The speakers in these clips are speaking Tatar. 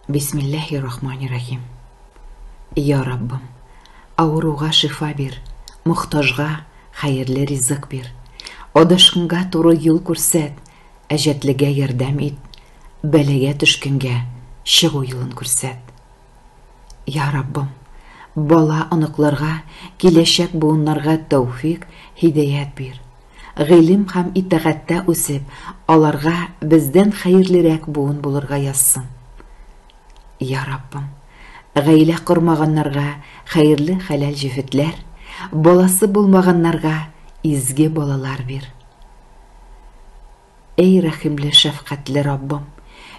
Бисмиллахир-рахманир-рахим. Я Раббым, ауруга шифа бир, мохтажга хайырлы ризык бир. Адашкынга туры юл күрсәт, әҗәтлегә ярдәм ит, бәләгә төшкәнгә чыгу юлын күрсәт. Я Раббым, бала оныкларга, киләчәк буыннарга тәүфик, һидаят бир. Гыйлем һәм итәгатьтә үсеп, аларга бездән хәерлерәк буын булырга язсын. Я Раббым, гаилә кормаганнарга хәерле хәләл җефетләр, баласы булмаганнарга изге балалар бир. Эй рәхимле шәфкатьле Раббым,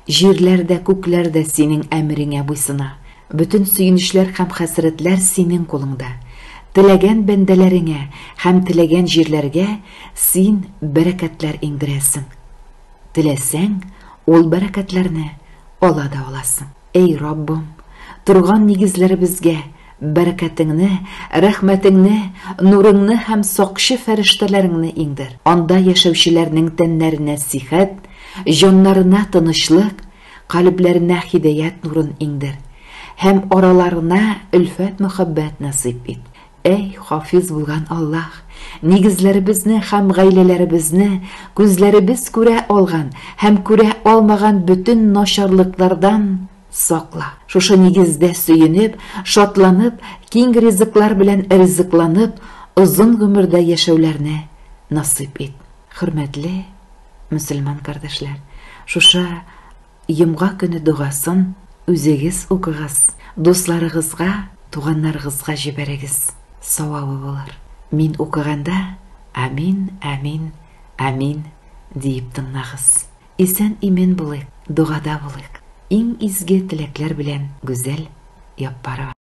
җирләрдә, күкләрдә синең әмреңә буйсына, бөтен сөенечләр һәм хәсрәтләр синең кулыңда. Теләгән бәндәләреңә һәм теләгән җирләргә син бәрәкәтләр иңдерәсең. Теләсәң, ул бәрәкәтләрне ала да аласың. Эй Раббым, торган нигезләребезгә бәрәкәтеңне, рәхмәтеңне, нурыңны һәм сакчы фәрештәләреңне иңдер. Анда яшәүчеләрнең тәннәренә сихәт, җаннарына тынычлык, калбләренә һидаят нурын иңдер. Һәм араларына үлфәт мөхәббәт насыйп ит. Эй хафиз булган Аллаһ, нигезләребезне һәм гаиләләребезне күзләребез күрә алган һәм күрә алмаган бөтен начарлыклардан сакла. Шушы нигездә сөенеп, шатланып, киң ризыклар белән ризыкланып, озын гомердә яшәүләрне насыйп ит. Хөрмәтле мөселман кардәшләр, шушы йомга көне дугасын үзегез укыгыз, дусларыгызга, туганнарыгызга җибәрегез. Савабы булыр. Мин укыганда амин, амин, амин дип тыңлагыз. Исән имен булыйк, дугада булыйк. Иң изге теләкләр белән Гүзәл Яппарова.